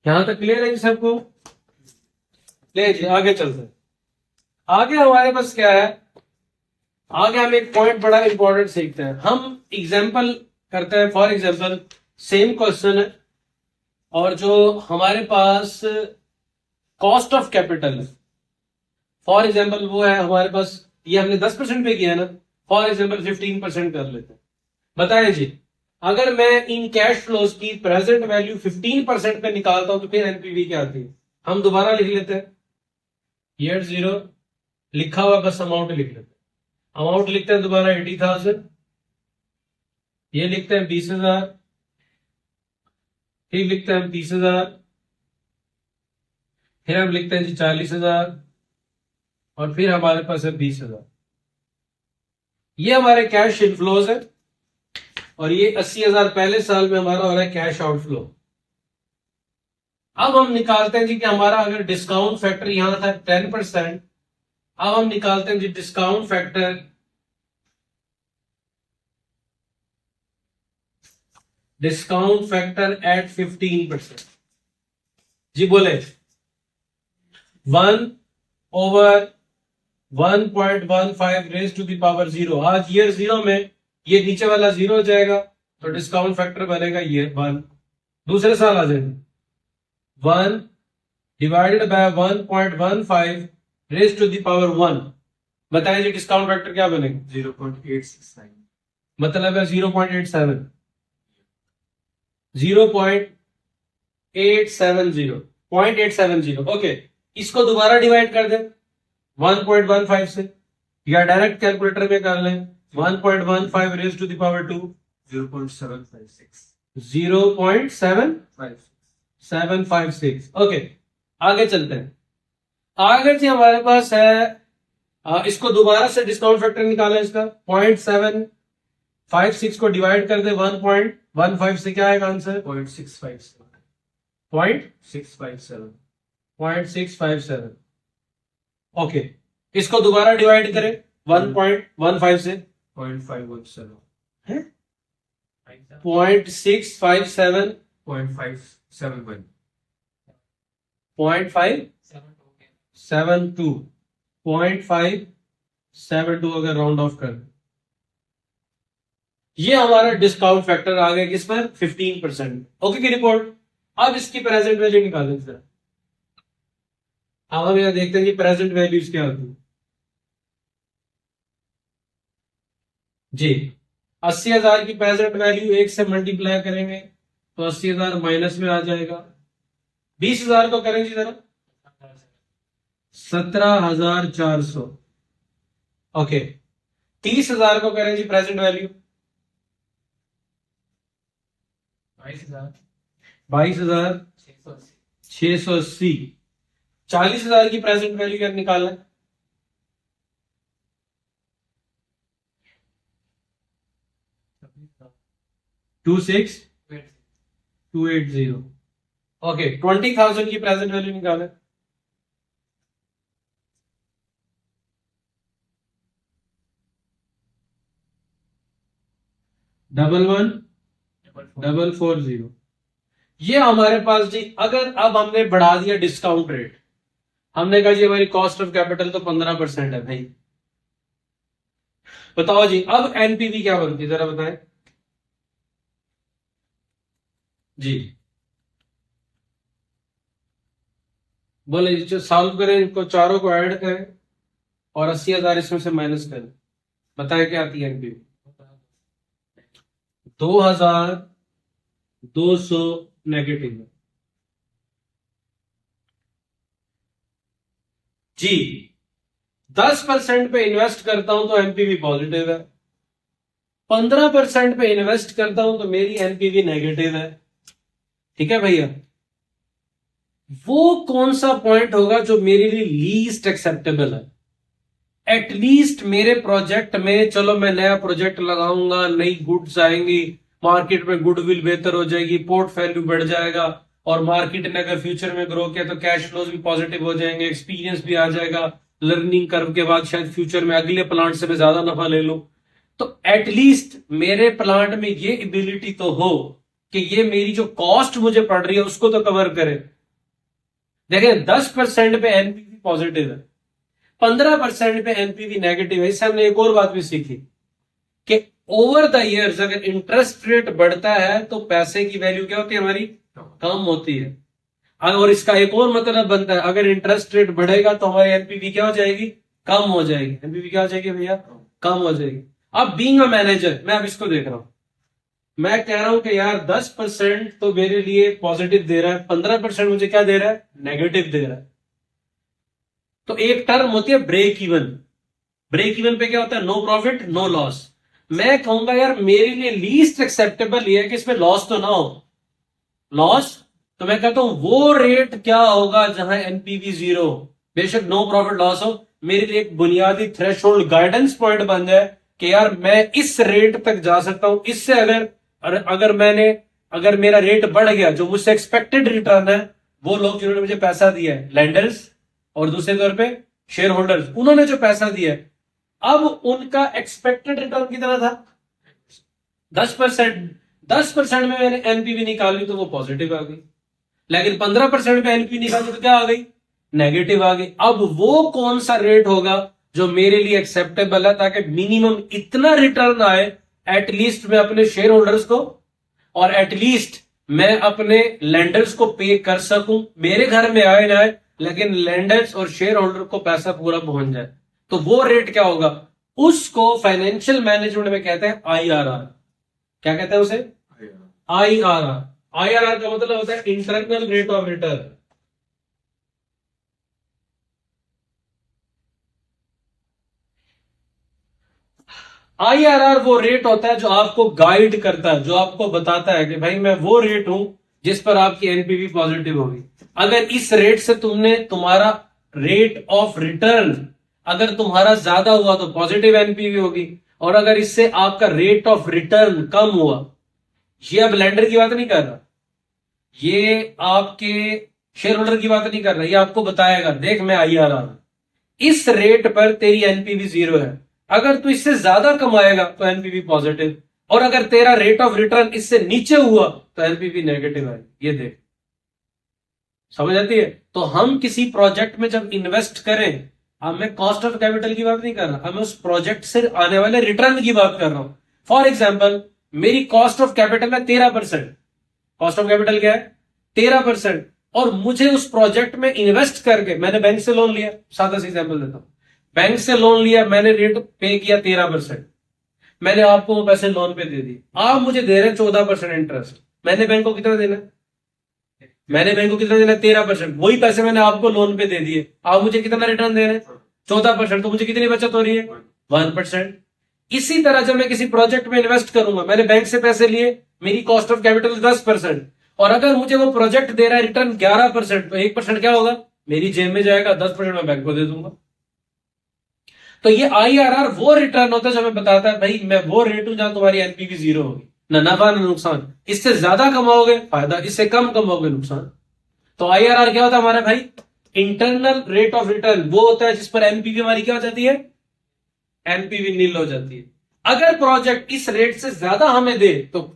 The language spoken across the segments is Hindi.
यहां तक क्लियर है जी सबको? ले जी आगे चलते हैं। आगे हमारे पास क्या है, आगे हम एक पॉइंट बड़ा इंपॉर्टेंट सीखते हैं। हम एग्जाम्पल करते हैं, फॉर एग्जाम्पल सेम क्वेश्चन है और जो हमारे पास कॉस्ट ऑफ कैपिटल है, फॉर एग्जाम्पल वो है हमारे पास, ये हमने 10% पे किया है ना, फॉर एग्जाम्पल 15% कर लेते हैं। बताएं जी, अगर मैं इन कैश फ्लोज की प्रेजेंट वैल्यू 15% पे निकालता हूं तो फिर एनपीवी क्या आती है? हम दोबारा लिख लेते हैं, ईयर जीरो लिखा हुआ, बस अमाउंट लिख लेते हैं। अमाउंट लिखते हैं दोबारा 80,000, ये लिखते हैं 20,000, फिर लिखते हैं 30,000, फिर हम लिखते हैं जी 40,000 और फिर हमारे पास है 20,000। ये हमारे कैश इनफ्लोज है और ये 80,000 पहले साल में हमारा हो रहा है कैश आउटफ्लो। अब हम निकालते हैं जी कि हमारा अगर डिस्काउंट फैक्टर यहां था 10%, अब हम निकालते हैं जी डिस्काउंट फैक्टर एट 15%। जी बोले 1/1.15 रेज टू द पावर 0। आज ईयर जीरो में ये नीचे वाला 0 हो जाएगा तो डिस्काउंट फैक्टर बनेगा ये 1। दूसरे साल आ जाएगा 1 divided by 1.15 raise to the power 1। बताएं जी डिस्काउंट फैक्टर क्या बनेगा? 0.869, मतलब है 0.87, 0.870 ओके। इसको दोबारा डिवाइड कर दें 1.15 से या डायरेक्ट कैलकुलेटर में कर लें 1.15 raise to the power 2 0.756, 0.756 okay. आगे चलते हैं। आगे जी हमारे पास है इसको दोबारा से डिस्काउंट फैक्टर निकालें, इसका 0.756 को डिवाइड कर दे 1.15 से, क्या आएगा आंसर? 0.657, 0.657 657, ओके। इसको दोबारा डिवाइड करें 1.15 से 0.517, है 0.657 0.571, 0.572 0.572 अगर राउंड ऑफ कर, ये हमारा डिस्काउंट फैक्टर आ गया किस पर? 15%। ओके की रिपोर्ट। अब इसकी प्रेजेंट वैल्यू निकालें सर। अब हम यहां देखते हैं कि प्रेजेंट वैल्यूज क्या होती है जी। 80,000 की प्रेजेंट वैल्यू 1 से मल्टीप्लाई करेंगे तो 80,000 माइनस में आ जाएगा। 20,000 को करेंगे जरा 17,400 ओके। 30,000 को करें जी प्रेजेंट वैल्यू 22,680। 40,000 की प्रेजेंट वैल्यू क्या निकालना है? 26,280 ओके। 20,000 की प्रेजेंट वैल्यू निकालें 11,440। ये हमारे पास जी, अगर अब हमने बढ़ा दिया डिस्काउंट रेट, हमने कहा जी हमारी कॉस्ट ऑफ कैपिटल तो 15% है भाई, बताओ जी अब एनपीवी क्या बनती है जरा बताएं जी। बोले जी सॉल्व करें, इनको चारों को ऐड करें और 80,000 इसमें से माइनस करें, बताएं क्या आती है एनपीवी? 2,200 नेगेटिव जी। 10% पे इन्वेस्ट करता हूं तो एनपीवी पॉजिटिव है, 15% पे इन्वेस्ट करता हूं तो मेरी एनपीवी नेगेटिव है। ठीक है भैया, वो कौन सा पॉइंट होगा जो मेरे लिए लीस्ट एक्सेप्टेबल है? एटलीस्ट मेरे प्रोजेक्ट में, चलो मैं नया प्रोजेक्ट लगाऊंगा, नई गुड्स आएंगी, मार्केट में गुडविल बेहतर हो जाएगी, पोर्टफोलियो बढ़ जाएगा और मार्केट ने अगर फ्यूचर में ग्रो किया तो कैश फ्लोज भी पॉजिटिव हो जाएंगे, एक्सपीरियंस भी आ जाएगा, लर्निंग कर्व के बाद शायद फ्यूचर में अगले प्लांट से मैं ज्यादा नफा ले लूं। तो एटलीस्ट मेरे प्लांट में ये एबिलिटी तो हो कि ये मेरी जो कॉस्ट मुझे पड़ रही है उसको तो कवर करे। देखें 10% पे एनपीवी पॉजिटिव है, 15% पे एनपीवी नेगेटिव है। इससे हमने एक और बात भी सीखी कि ओवर द इयर्स अगर इंटरेस्ट रेट बढ़ता है तो पैसे की वैल्यू क्या होती है हमारी, कम होती है। और इसका एक और मतलब बनता है, अगर इंटरेस्ट रेट बढ़ेगा तो हमारी एनपीवी क्या हो जाएगी, कम हो जाएगी। एनपीवी क्या हो जाएगी भैया, कम हो जाएगी। अब बीइंग अ मैनेजर मैं अब इसको देख रहा हूं, मैं कह रहा हूं कि यार 10% तो मेरे लिए पॉजिटिव दे रहा है, 15% मुझे क्या दे रहा है, नेगेटिव दे रहा है। तो एक टर्म होती है ब्रेक इवन। ब्रेक इवन पे क्या होता है, नो प्रॉफिट नो लॉस। मैं कहूंगा यार मेरे लिए लीस्ट एक्सेप्टेबल ये है कि इसमें लॉस तो ना हो। लॉस तो मैं कहता हूं वो रेट क्या होगा जहां एनपीवी 0, बेशक नो प्रॉफिट लॉस हो, मेरे लिए एक बुनियादी थ्रेशोल्ड गाइडेंस पॉइंट बन जाए कि यार मैं इस रेट तक जा सकता हूं। इससे अगर मेरा रेट बढ़ गया, जो मुझसे एक्सपेक्टेड रिटर्न है, वो लोग जिन्होंने मुझे पैसा दिया है, लेंडर्स और दूसरे तौर पे शेयर होल्डर्स, उन्होंने जो पैसा दिया है, अब उनका एक्सपेक्टेड रिटर्न कितना था, 10%। 10% में मैंने एनपीवी निकाली तो वो पॉजिटिव आ गई, लेकिन 15% में एनपीवी निकाली तो क्या आ गई, नेगेटिव आ गई। अब वो कौन सा रेट होगा जो मेरे लिए एक्सेप्टेबल है, ताकि मिनिमम इतना रिटर्न आए, एटलीस्ट मैं अपने शेयर होल्डर्स को और एटलीस्ट मैं अपने लेंडर्स को पे कर सकूं। मेरे घर में आए ना आए, लेकिन लेंडर्स और शेयर होल्डर को पैसा पूरा पहुंच जाए। तो वो रेट क्या होगा, उसको फाइनेंशियल मैनेजमेंट में कहते हैं आईआरआर। क्या कहते हैं उसे, आईआरआर। आईआरआर का मतलब होता है internal rate of return. IRR वो रेट होता है जो आपको गाइड करता है, जो आपको बताता है कि भाई मैं वो रेट हूं जिस पर आपकी एनपीवी पॉजिटिव होगी। अगर इस रेट से तुम्हारा रेट ऑफ रिटर्न अगर तुम्हारा ज्यादा हुआ तो पॉजिटिव एनपीवी होगी, और अगर इससे आपका रेट ऑफ रिटर्न कम हुआ, ये अब लेंडर की बात नहीं कर रहा, ये आपके शेयर होल्डर की बात नहीं कर रहा, ये आपको बताएगा देख मैं आईआरआर इस रेट पर तेरी एनपीवी 0 है, अगर तू इससे ज्यादा कमाएगा तो एनपीवी पॉजिटिव, और अगर तेरा रेट ऑफ रिटर्न इससे नीचे हुआ तो एनपीवी नेगेटिव है। ये देख, समझ आती है। तो हम किसी प्रोजेक्ट में जब इन्वेस्ट करें, अब मैं कॉस्ट ऑफ कैपिटल की बात नहीं कर रहा, मैं उस प्रोजेक्ट से आने वाले रिटर्न की बात कर रहा हूं। फॉर एग्जाम्पल मेरी कॉस्ट ऑफ कैपिटल है 13%। कॉस्ट ऑफ कैपिटल क्या है, 13%, और मुझे उस प्रोजेक्ट में इन्वेस्ट करके मैंने बैंक से लोन लिया, सादा सा एग्जाम्पल देता हूं, बैंक से लोन लिया, मैंने रेट पे किया 13%, मैंने आपको वो पैसे लोन पे दे दिए, आप मुझे दे रहे हैं 14% इंटरेस्ट। मैंने बैंक को कितना देना, मैंने बैंक को कितना देना, 13%। वही पैसे मैंने आपको लोन पे दे दिए, आप मुझे कितना रिटर्न दे रहे हैं, 14%। तो मुझे कितनी बचत हो रही है, 1%। इसी तरह जब मैं किसी प्रोजेक्ट में इन्वेस्ट करूंगा, मैंने बैंक से पैसे लिए, मेरी कॉस्ट ऑफ कैपिटल 10%, और अगर मुझे वो प्रोजेक्ट दे रहा है रिटर्न 11%, तो 1% क्या होगा, मेरी जेब में जाएगा, 10% मैं बैंक को दे दूंगा। तो ये आईआरआर वो रिटर्न होता है जो हमें बताता है भाई मैं वो रेट हूं जहां तुम्हारी एनपीवी 0 होगी, ना नफा ना नुकसान। इससे ज्यादा कमाओगे फायदा, इससे कम कमाओगे नुकसान। तो आईआरआर क्या होता है हमारा भाई, इंटरनल रेट ऑफ रिटर्न वो होता है जिस पर एनपीवी हमारी क्या हो जाती है, एनपीवी नील हो जाती है। अगर प्रोजेक्ट इस रेट से ज्यादा हमें दे तो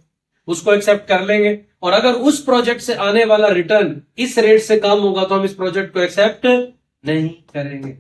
उसको एक्सेप्ट कर लेंगे, और अगर उस प्रोजेक्ट से आने वाला रिटर्न इस रेट से कम होगा तो हम इस प्रोजेक्ट को एक्सेप्ट नहीं करेंगे।